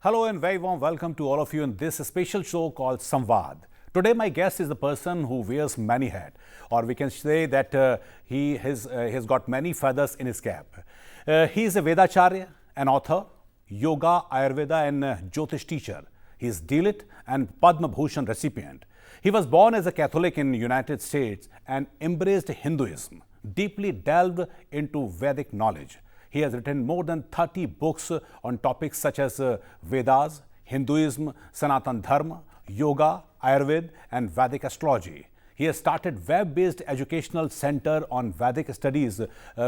Hello and very warm welcome to all of you in this special show called Samvad. Today my guest is the person who wears many hats, or we can say that he has got many feathers in his cap. He is a Vedacharya, an author, yoga, Ayurveda and Jyotish teacher. He is Dalit and Padma Bhushan recipient. He was born as a Catholic in the United States and embraced Hinduism, deeply delved into Vedic knowledge. He has written more than 30 books on topics such as Vedas, Hinduism, Sanatan Dharma, Yoga, Ayurveda and Vedic astrology. He has started web-based educational center on Vedic studies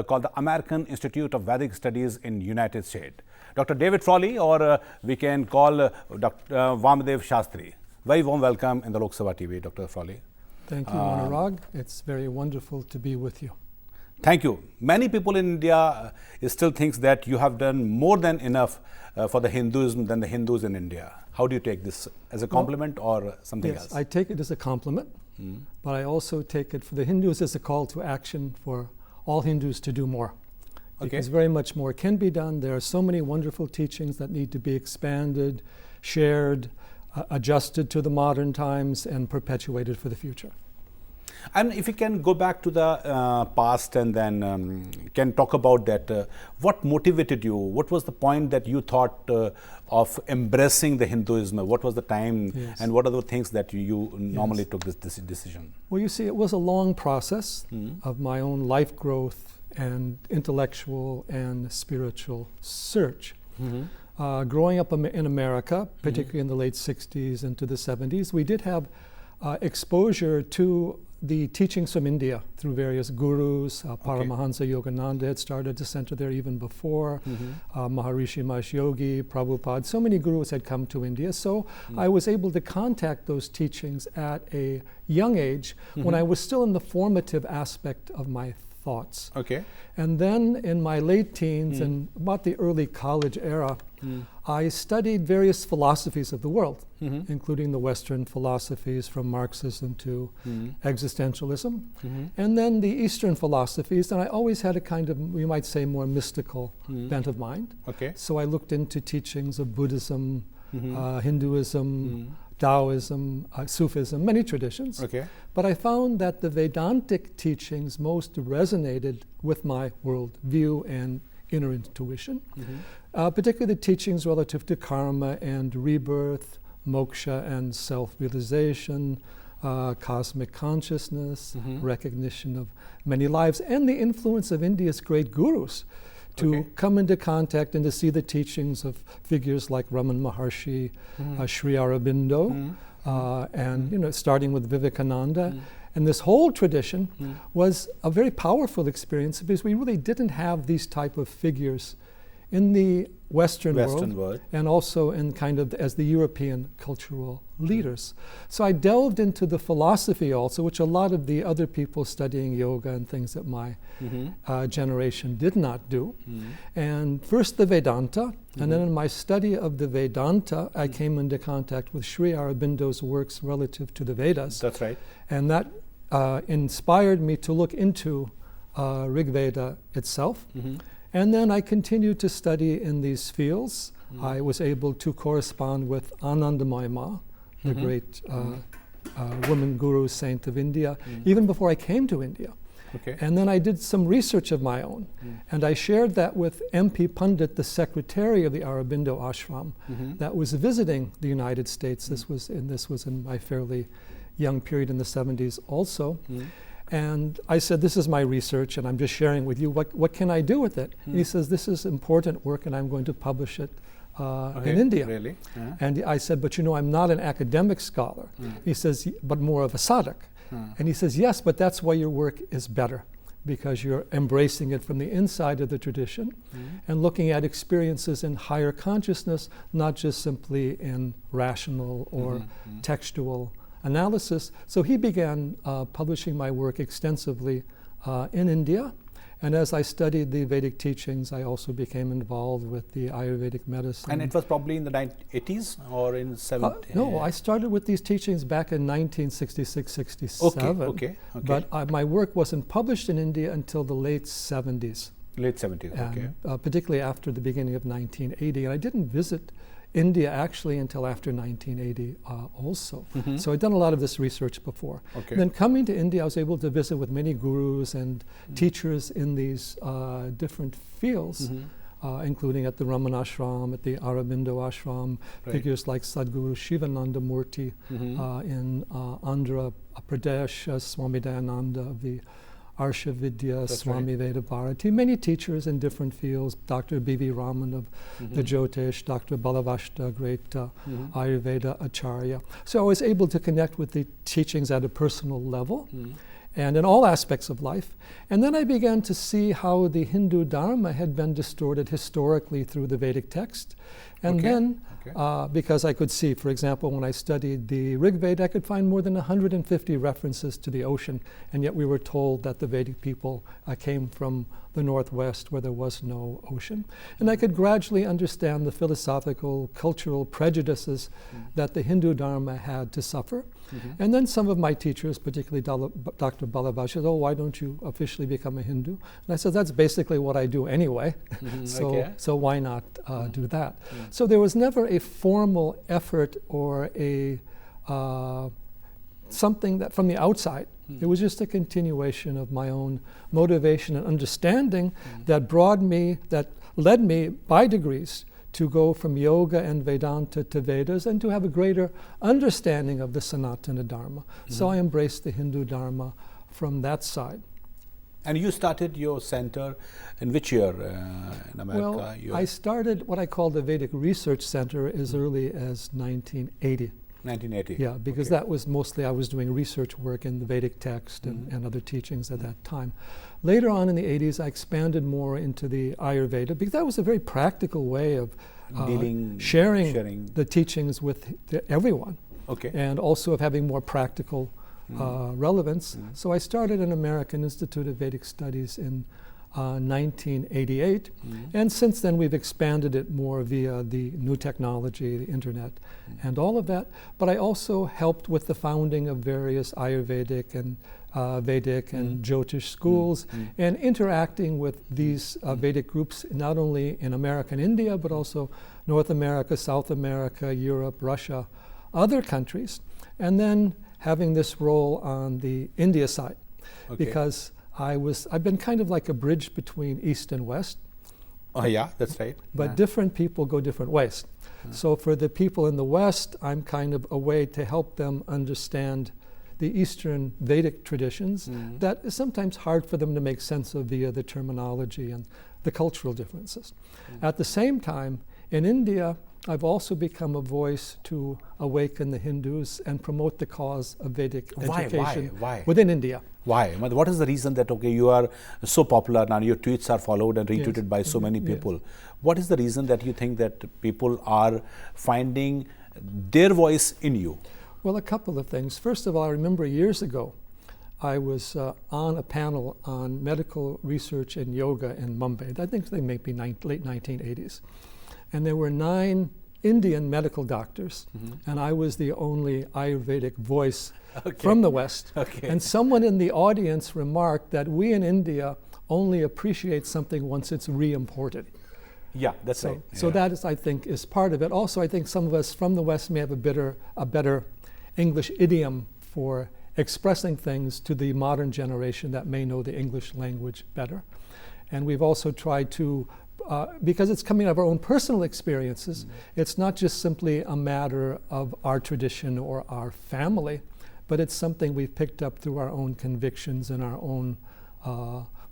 called the American Institute of Vedic Studies in United States. Dr. David Frawley, or we can call Dr. Vamadev Shastri. Very warm welcome in the Lok Sabha TV, Dr. Frawley. Thank you, Anurag. It's very wonderful to be with you. Thank you. Many people in India still thinks that you have done more than enough for the Hinduism than the Hindus in India. How do you take this, as a compliment or something else? Yes, I take it as a compliment, but I also take it for the Hindus as a call to action for all Hindus to do more. Because very much more can be done. There are so many wonderful teachings that need to be expanded, shared, adjusted to the modern times, and perpetuated for the future. And if you can go back to the past and then can talk about that, what motivated you? What was the point that you thought of embracing the Hinduism? What was the time and what are the things that you normally took this decision? Well, you see, it was a long process of my own life growth and intellectual and spiritual search. Growing up in America, particularly in the late 60s into the 70s, we did have exposure to the teachings from India through various gurus. Paramahansa Yogananda had started a center there even before. Maharishi Mahesh Yogi, Prabhupada, so many gurus had come to India. So I was able to contact those teachings at a young age when I was still in the formative aspect of my thoughts. And then in my late teens and about the early college era, I studied various philosophies of the world, including the Western philosophies from Marxism to existentialism, and then the Eastern philosophies, and I always had a kind of, we might say, more mystical bent of mind. So I looked into teachings of Buddhism, Hinduism, Taoism, Sufism, many traditions. But I found that the Vedantic teachings most resonated with my worldview and inner intuition, particularly the teachings relative to karma and rebirth, moksha and self-realization, cosmic consciousness, recognition of many lives, and the influence of India's great gurus to come into contact and to see the teachings of figures like Raman Maharshi, Sri Aurobindo, and starting with Vivekananda. And this whole tradition was a very powerful experience because we really didn't have these type of figures in the Western world and also in kind of as the European cultural leaders. So I delved into the philosophy also, which a lot of the other people studying yoga and things that my generation did not do. And first the Vedanta, and then in my study of the Vedanta, I came into contact with Sri Aurobindo's works relative to the Vedas. That's right. And that inspired me to look into Rig Veda itself. And then I continued to study in these fields. I was able to correspond with Anandamayi Ma, the great woman guru saint of India, even before I came to India. And then I did some research of my own. And I shared that with M.P. Pandit, the secretary of the Aurobindo ashram, that was visiting the United States. This was in my fairly young period in the 70s also. And I said, this is my research and I'm just sharing with you, what can I do with it? And he says, this is important work and I'm going to publish it in India. Really? And I said, but I'm not an academic scholar. He says, but more of a sadhak. And he says, yes, but that's why your work is better, because you're embracing it from the inside of the tradition and looking at experiences in higher consciousness, not just simply in rational or textual analysis. So he began publishing my work extensively in India. And as I studied the Vedic teachings, I also became involved with the Ayurvedic medicine. And it was probably in the 80s or in 70s? No, I started with these teachings back in 1966, 67. But my work wasn't published in India until the late 70s. Late 70s, and, particularly after the beginning of 1980. And I didn't visit India actually until after 1980 also. So I'd done a lot of this research before. Okay. Then coming to India, I was able to visit with many gurus and teachers in these different fields, including at the Ramana Ashram, at the Aurobindo Ashram, figures like Sadhguru Shivananda Murti in Andhra Pradesh, Swami Dayananda of the Arsha Vidya, Swami Veda Bharati, many teachers in different fields, Dr. B.V. Raman of the Jyotish, Dr. Balavashta, great Ayurveda Acharya. So I was able to connect with the teachings at a personal level and in all aspects of life. And then I began to see how the Hindu Dharma had been distorted historically through the Vedic text. And then, because I could see, for example, when I studied the Rig Veda, I could find more than 150 references to the ocean, and yet we were told that the Vedic people came from the northwest where there was no ocean. And I could gradually understand the philosophical, cultural prejudices that the Hindu Dharma had to suffer. And then some of my teachers, particularly Dr. Balavashta, said, "Oh, why don't you officially become a Hindu?" And I said, "That's basically what I do anyway, so why not do that?" So there was never a formal effort or a something that from the outside. It was just a continuation of my own motivation and understanding that led me by degrees to go from yoga and Vedanta to Vedas and to have a greater understanding of the Sanatana Dharma. So I embraced the Hindu Dharma from that side. And you started your center in which year in America? Well, I started what I call the Vedic Research Center as early as 1980. 1980. Yeah, because that was mostly I was doing research work in the Vedic text and other teachings at that time. Later on in the 80s, I expanded more into the Ayurveda because that was a very practical way of sharing the teachings with everyone. Okay. And also of having more practical relevance. So I started an American Institute of Vedic Studies in 1988, and since then we've expanded it more via the new technology, the internet, and all of that. But I also helped with the founding of various Ayurvedic and Vedic and Jyotish schools, and interacting with these Vedic groups not only in America and India, but also North America, South America, Europe, Russia, other countries, and then having this role on the India side, because I've been kind of like a bridge between East and West. Oh yeah, that's right. But different people go different ways. So for the people in the West, I'm kind of a way to help them understand the Eastern Vedic traditions that is sometimes hard for them to make sense of via the terminology and the cultural differences. At the same time, in India, I've also become a voice to awaken the Hindus and promote the cause of Vedic education within India. Why? What is the reason that, you are so popular now, your tweets are followed and retweeted by so many people? What is the reason that you think that people are finding their voice in you? Well, a couple of things. First of all, I remember years ago, I was on a panel on medical research and yoga in Mumbai. I think they may be late 1980s. And there were 9 Indian medical doctors, and I was the only Ayurvedic voice from the West. And someone in the audience remarked that we in India only appreciate something once it's re-imported. Yeah, that's right. So that is, I think, is part of it. Also, I think some of us from the West may have a better English idiom for expressing things to the modern generation that may know the English language better. And we've also tried to because it's coming out of our own personal experiences, it's not just simply a matter of our tradition or our family, but it's something we've picked up through our own convictions and our own,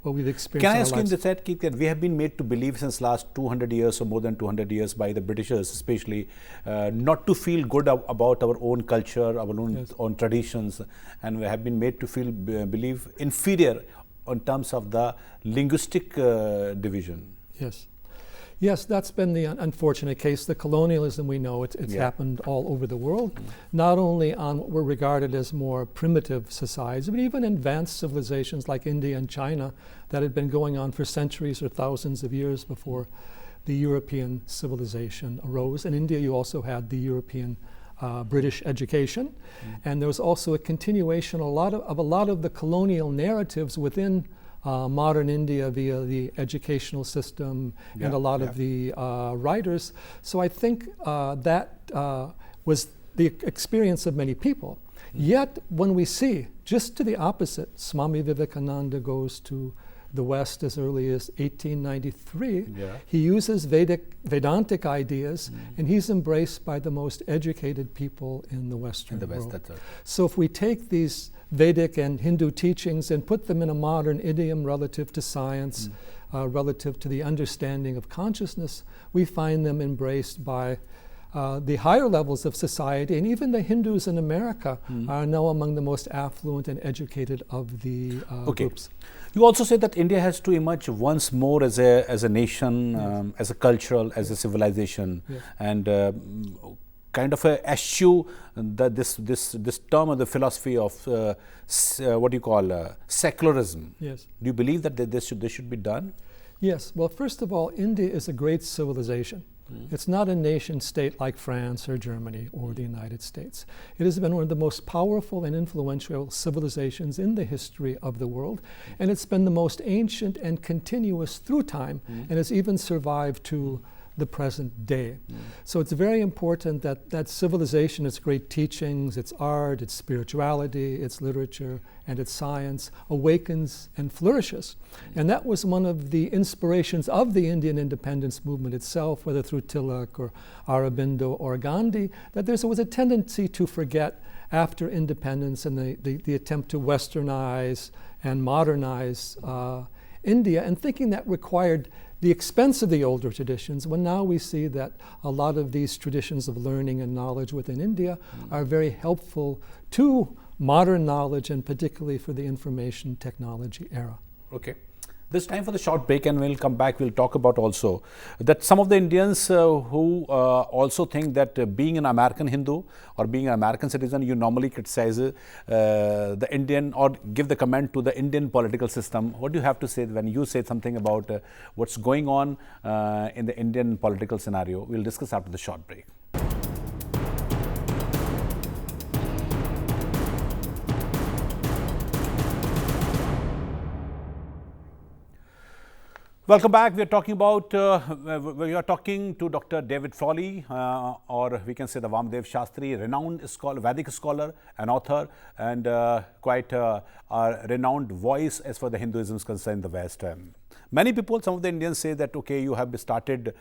what we've experienced. Can I ask you in the set, Keith, that we have been made to believe since last 200 years or more than 200 years by the Britishers especially, not to feel good about our own culture, our own traditions, and we have been made to feel believe inferior in terms of the linguistic division. Yes, that's been the unfortunate case. The colonialism we know, it's happened all over the world, not only on what were regarded as more primitive societies, but even advanced civilizations like India and China that had been going on for centuries or thousands of years before the European civilization arose. In India, you also had the European British education, and there was also a continuation of a lot of the colonial narratives within modern India via the educational system and a lot of the writers. So I think that was the experience of many people. Yet when we see just to the opposite, Swami Vivekananda goes to the West as early as 1893. He uses Vedantic ideas, and he's embraced by the most educated people in the Western world. That's right. So if we take these Vedic and Hindu teachings and put them in a modern idiom relative to science, relative to the understanding of consciousness, we find them embraced by the higher levels of society, and even the Hindus in America are now among the most affluent and educated of the groups. You also say that India has to emerge once more as a nation, as a cultural, as a civilization, and kind of eschew this term or the philosophy of what you call secularism. Yes. Do you believe that this should be done? Yes. Well, first of all, India is a great civilization. It's not a nation state like France or Germany or the United States. It has been one of the most powerful and influential civilizations in the history of the world, and it's been the most ancient and continuous through time, and has even survived to the present day. So it's very important that that civilization, its great teachings, its art, its spirituality, its literature, and its science awakens and flourishes. And that was one of the inspirations of the Indian independence movement itself, whether through Tilak or Aurobindo or Gandhi, that there was a tendency to forget after independence and the attempt to westernize and modernize India, and thinking that required the expense of the older traditions, when now we see that a lot of these traditions of learning and knowledge within India are very helpful to modern knowledge, and particularly for the information technology era. Okay. This time for the short break, and we'll come back. We'll talk about also that some of the Indians who also think that being an American Hindu or being an American citizen, you normally criticize the Indian or give the comment to the Indian political system. What do you have to say when you say something about what's going on in the Indian political scenario? We'll discuss after the short break. Welcome back. We are talking about, we are talking to Dr. David Frawley, or we can say the Vamdev Shastri, renowned scholar, Vedic scholar, an author, and quite a renowned voice as far as the Hinduism is concerned in the West. Many people, some of the Indians say that, okay, you have started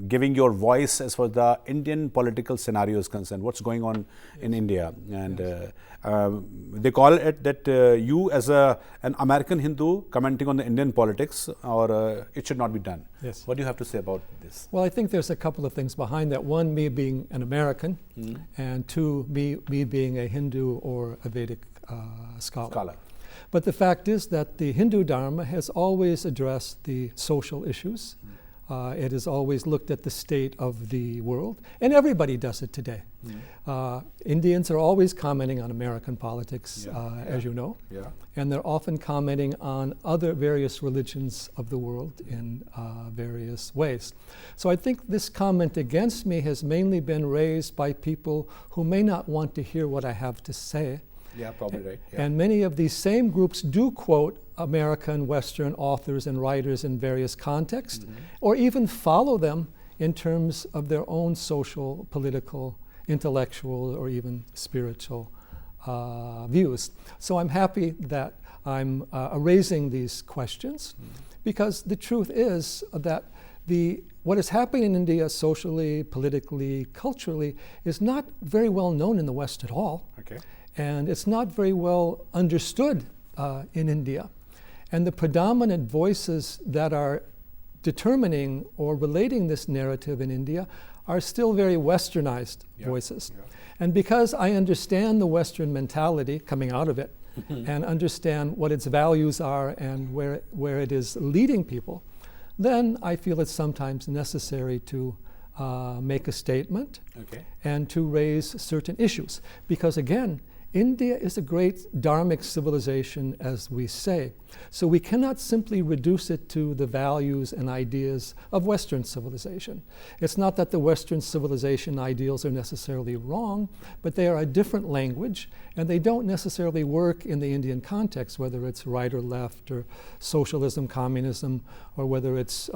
giving your voice as far as the Indian political scenario is concerned, what's going on in India. And they call it that you as an American Hindu commenting on the Indian politics, or it should not be done. Yes. What do you have to say about this? Well, I think there's a couple of things behind that. One, me being an American, and two, me being a Hindu or a Vedic scholar. But the fact is that the Hindu Dharma has always addressed the social issues. It has always looked at the state of the world, and everybody does it today. Indians are always commenting on American politics, as you know, and they're often commenting on other various religions of the world in various ways. So I think this comment against me has mainly been raised by people who may not want to hear what I have to say. Yeah, probably right. Yeah. And many of these same groups do quote American, Western authors and writers in various contexts, or even follow them in terms of their own social, political, intellectual, or even spiritual views. So I'm happy that I'm raising these questions, because the truth is that what is happening in India socially, politically, culturally is not very well known in the West at all. Okay. And it's not very well understood in India. And the predominant voices that are determining or relating this narrative in India are still very westernized voices. And because I understand the Western mentality coming out of it, and understand what its values are and where it is leading people, then I feel it's sometimes necessary to make a statement and to raise certain issues. Because again, India is a great dharmic civilization, as we say. So we cannot simply reduce it to the values and ideas of Western civilization. It's not that the Western civilization ideals are necessarily wrong, but they are a different language, and they don't necessarily work in the Indian context, whether it's right or left, or socialism, communism, or whether it's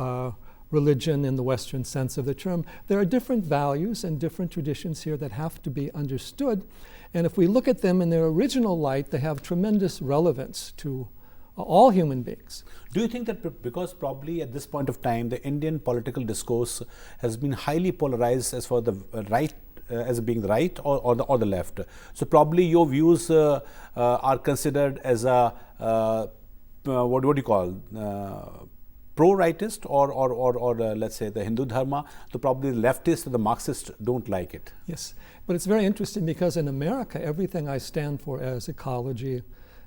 religion in the Western sense of the term. There are different values and different traditions here that have to be understood. And if we look at them in their original light, they have tremendous relevance to all human beings. Do you think that because probably at this point of time, the Indian political discourse has been highly polarized as for the right, as being the right or the left? So probably your views are considered as a, what do you call, pro-rightist or let's say the Hindu Dharma, so probably the leftists or the Marxists don't like it. Yes, but it's very interesting because in America, everything I stand for as ecology,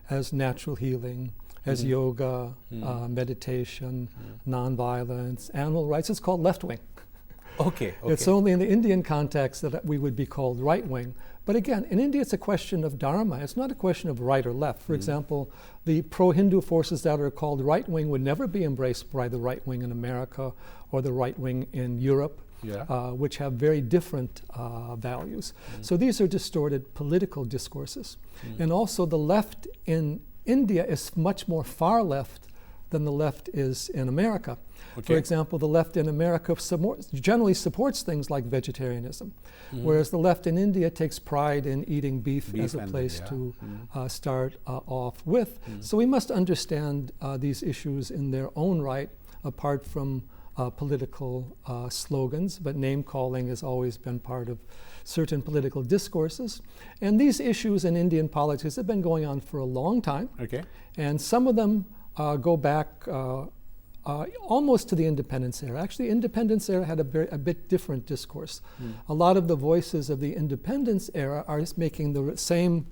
as natural healing, as yoga, meditation, nonviolence, animal rights, it's called left-wing. Okay. It's only in the Indian context that we would be called right-wing. But again, in India, it's a question of dharma. It's not a question of right or left. For example, the pro-Hindu forces that are called right-wing would never be embraced by the right-wing in America or the right-wing in Europe, which have very different values. So these are distorted political discourses. And also the left in India is much more far left than the left is in America. For example, the left in America generally supports things like vegetarianism, whereas the left in India takes pride in eating beef as a place to start off with. So we must understand these issues in their own right, apart from political slogans, but name-calling has always been part of certain political discourses. And these issues in Indian politics have been going on for a long time, and some of them go back almost to the independence era. Actually, independence era had a bit different discourse. A lot of the voices of the independence era are making the same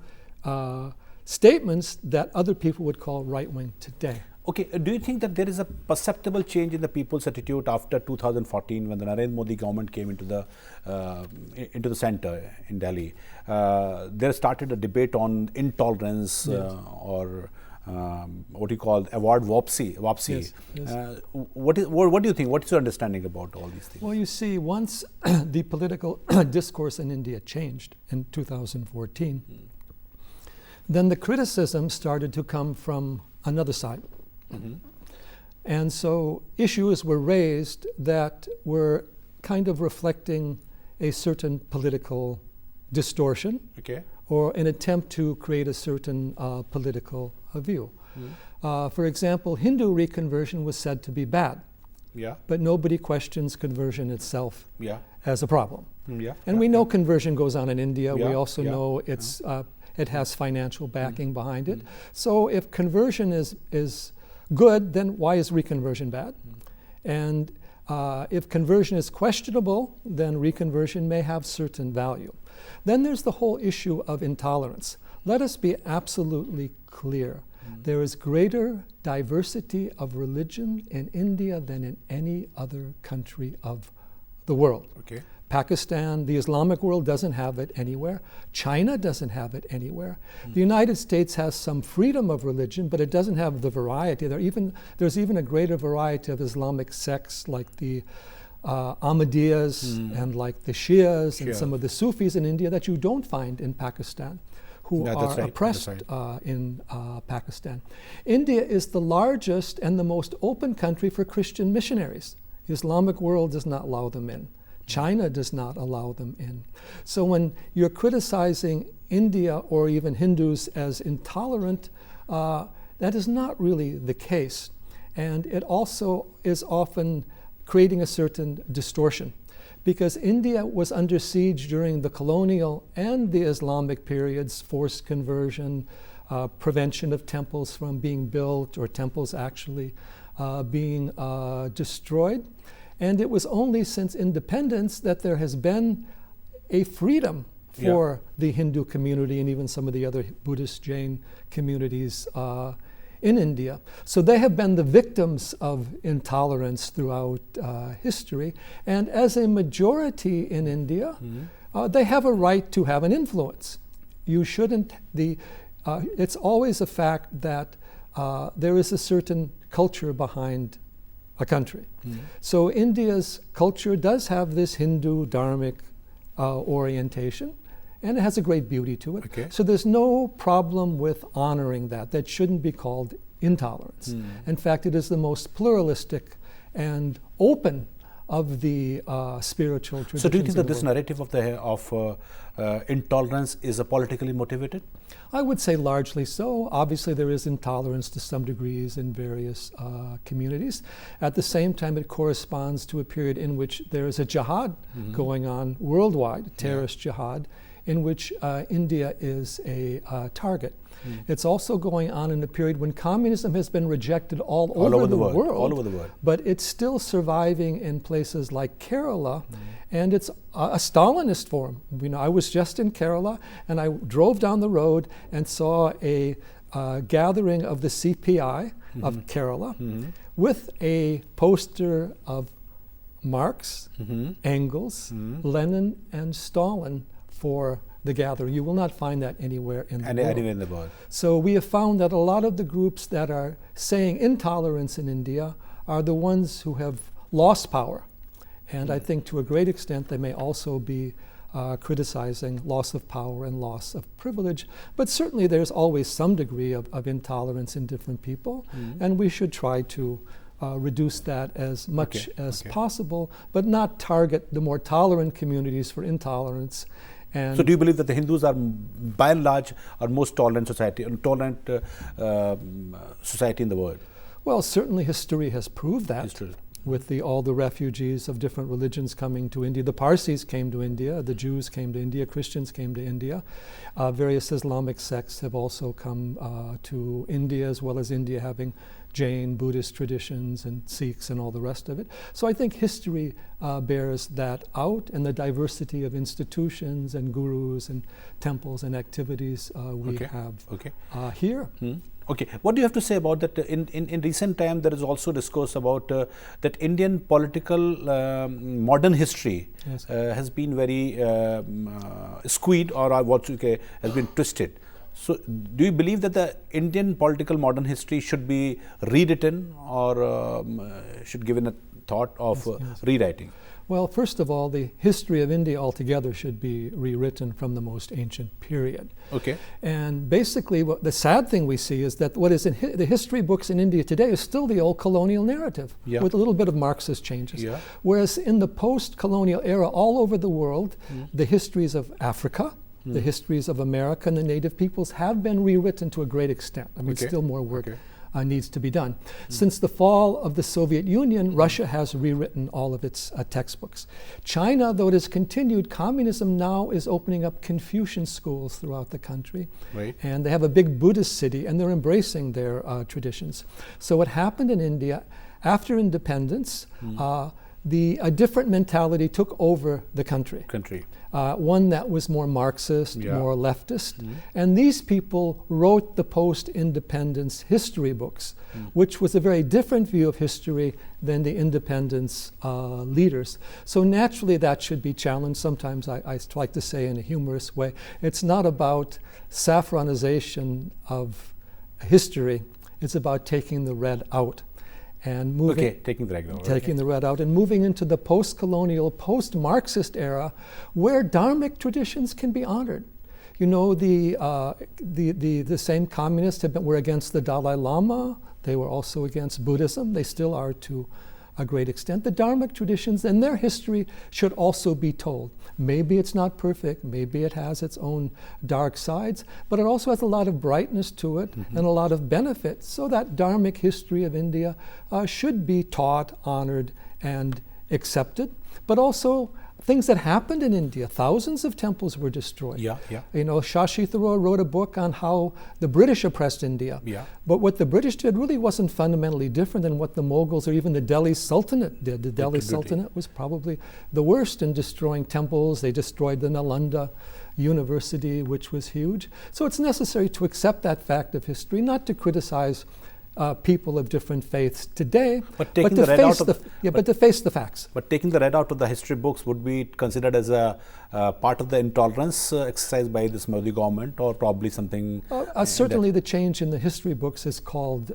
statements that other people would call right-wing today. Okay, do you think that there is a perceptible change in the people's attitude after 2014 when the Narendra Modi government came into the center in Delhi? There started a debate on intolerance or what you call award wapsi. What do you think? What is your understanding about all these things? Well, you see, once the political discourse in India changed in 2014, then the criticism started to come from another side. And so issues were raised that were kind of reflecting a certain political distortion or an attempt to create a certain political view. For example, Hindu reconversion was said to be bad, but nobody questions conversion itself as a problem. And we know conversion goes on in India. We also know it has financial backing behind it. So if conversion is good, then why is reconversion bad? And if conversion is questionable, then reconversion may have certain value. Then there's the whole issue of intolerance. Let us be absolutely clear. There is greater diversity of religion in India than in any other country of the world. Pakistan, the Islamic world doesn't have it anywhere. China doesn't have it anywhere. The United States has some freedom of religion, but it doesn't have the variety. There's even a greater variety of Islamic sects like the Ahmadiyas and like the Shias and some of the Sufis in India that you don't find in Pakistan, who are oppressed in Pakistan. India is the largest and the most open country for Christian missionaries. The Islamic world does not allow them in. China does not allow them in. So when you're criticizing India or even Hindus as intolerant, that is not really the case. And it also is often creating a certain distortion, because India was under siege during the colonial and the Islamic periods, forced conversion, prevention of temples from being built or temples actually being destroyed. And it was only since independence that there has been a freedom for the Hindu community and even some of the other Buddhist, Jain communities in India. So they have been the victims of intolerance throughout history. And as a majority in India, they have a right to have an influence you shouldn't, it's always a fact that there is a certain culture behind a country. So India's culture does have this Hindu dharmic orientation, and it has a great beauty to it. Okay. So there's no problem with honoring that. That shouldn't be called intolerance. In fact, it is the most pluralistic and open of the spiritual traditions. So do you think that this world. narrative of intolerance is politically motivated? I would say largely so. Obviously, there is intolerance to some degrees in various communities. At the same time, it corresponds to a period in which there is a jihad going on worldwide, terrorist jihad, in which India is a target. It's also going on in a period when communism has been rejected all over the world. All over the world. But it's still surviving in places like Kerala, and it's a Stalinist form. You know, I was just in Kerala, and I drove down the road and saw a gathering of the CPI of Kerala with a poster of Marx, Engels, Lenin, and Stalin for the gathering. You will not find that anywhere in the world. Anywhere in the world. So we have found that a lot of the groups that are saying intolerance in India are the ones who have lost power. And I think to a great extent they may also be criticizing loss of power and loss of privilege. But certainly there's always some degree of intolerance in different people. And we should try to reduce that as much as possible, but not target the more tolerant communities for intolerance. And so do you believe that the Hindus are, by and large, are most tolerant society in the world? Well, certainly history has proved that. History. With all the refugees of different religions coming to India. The Parsis came to India, the Jews came to India, Christians came to India. Various Islamic sects have also come to India, as well as India having Jain, Buddhist traditions, and Sikhs, and all the rest of it. So I think history bears that out, and the diversity of institutions and gurus and temples and activities we have here. Okay, what do you have to say about that? In recent time, there is also discourse about that Indian political modern history has been very skewed, or what you say has been twisted. So, do you believe that the Indian political modern history should be rewritten, or should given a thought of rewriting? Well, first of all, the history of India altogether should be rewritten from the most ancient period. Okay. And basically, the sad thing we see is that what is in the history books in India today is still the old colonial narrative, with a little bit of Marxist changes. Whereas in the post-colonial era, all over the world, the histories of Africa, the histories of America and the native peoples have been rewritten to a great extent. I mean, still more work needs to be done. Since the fall of the Soviet Union, Russia has rewritten all of its textbooks. China, though it has continued, communism now is opening up Confucian schools throughout the country. And they have a big Buddhist city, and they're embracing their traditions. So what happened in India, after independence, a different mentality took over the country. One that was more Marxist, more leftist. And these people wrote the post-independence history books, which was a very different view of history than the independence leaders. So naturally that should be challenged. Sometimes I like to say in a humorous way, it's not about saffronization of history, it's about taking the red out. And moving, taking the red out and moving into the post-colonial, post-Marxist era, where dharmic traditions can be honored. You know, the same communists were against the Dalai Lama. They were also against Buddhism. They still are to a great extent. The dharmic traditions and their history should also be told. Maybe it's not perfect, maybe it has its own dark sides, but it also has a lot of brightness to it and a lot of benefit. So that dharmic history of India should be taught, honored, and accepted. But also things that happened in India. Thousands of temples were destroyed. You know, Shashi Tharoor wrote a book on how the British oppressed India. But what the British did really wasn't fundamentally different than what the Mughals or even the Delhi Sultanate did. The Delhi Sultanate was probably the worst in destroying temples. They destroyed the Nalanda University, which was huge. So it's necessary to accept that fact of history, not to criticize people of different faiths today. But taking the red out of but to face the facts. But taking the red out of the history books would be considered as a part of the intolerance exercise by this Modi government, or probably something. Certainly, the change in the history books is called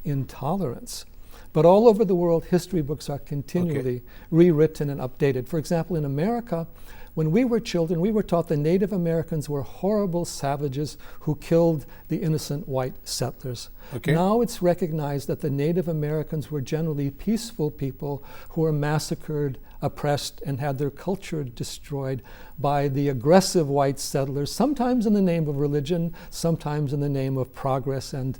intolerance. But all over the world, history books are continually rewritten and updated. For example, in America, when we were children, we were taught the Native Americans were horrible savages who killed the innocent white settlers. Now it's recognized that the Native Americans were generally peaceful people who were massacred, oppressed, and had their culture destroyed by the aggressive white settlers, sometimes in the name of religion, sometimes in the name of progress and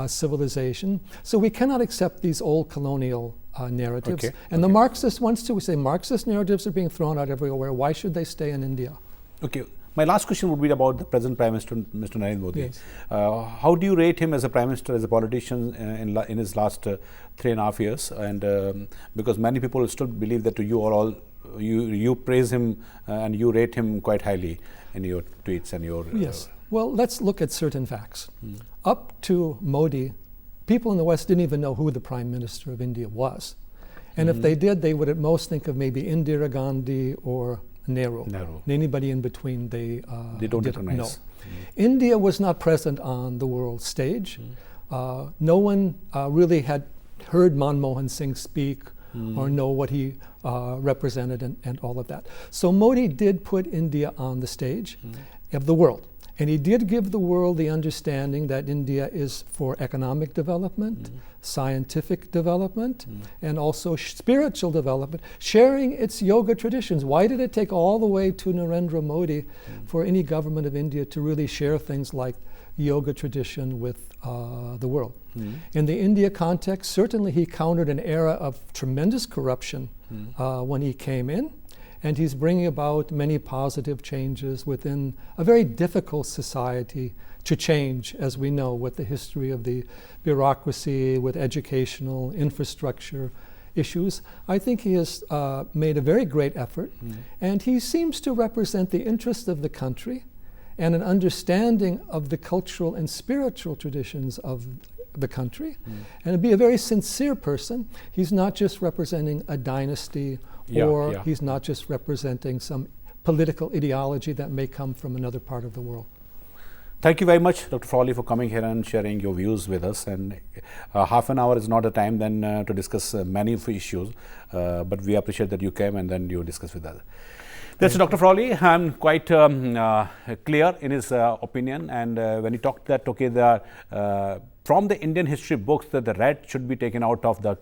civilization. So we cannot accept these old colonial narratives. And the Marxist ones too. We say Marxist narratives are being thrown out everywhere. Why should they stay in India? Okay. My last question would be about the present Prime Minister, Mr. Narendra Modi. Yes. How do you rate him as a Prime Minister, as a politician in his last 3.5 years? And because many people still believe that you praise him and you rate him quite highly in your tweets and your... Yes. Well, let's look at certain facts. Up to Modi, people in the West didn't even know who the Prime Minister of India was. And if they did, they would at most think of maybe Indira Gandhi or Nehru. Anybody in between, they don't recognize. No. India was not present on the world stage. No one really had heard Manmohan Singh speak or know what he represented and all of that. So Modi did put India on the stage of the world. And he did give the world the understanding that India is for economic development, scientific development, and also spiritual development, sharing its yoga traditions. Why did it take all the way to Narendra Modi for any government of India to really share things like yoga tradition with the world? In the India context, certainly he countered an era of tremendous corruption when he came in. And he's bringing about many positive changes within a very difficult society to change, as we know, with the history of the bureaucracy, with educational infrastructure issues. I think he has made a very great effort, and he seems to represent the interest of the country and an understanding of the cultural and spiritual traditions of the country, and to be a very sincere person. He's not just representing a dynasty, or he's not just representing some political ideology that may come from another part of the world. Thank you very much, Dr. Frawley, for coming here and sharing your views with us. And half an hour is not a time then to discuss many of the issues, but we appreciate that you came and then you discuss with us. That's Dr. Frawley, and quite clear in his opinion. And when he talked that, from the Indian history books, that the red should be taken out of the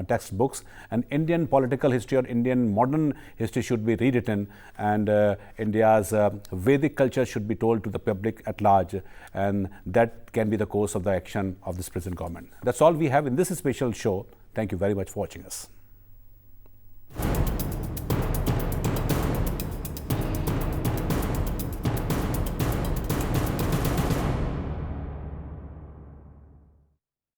textbooks, and Indian political history or Indian modern history should be rewritten, and India's Vedic culture should be told to the public at large, and that can be the course of the action of this present government. That's all we have in this special show. Thank you very much for watching us.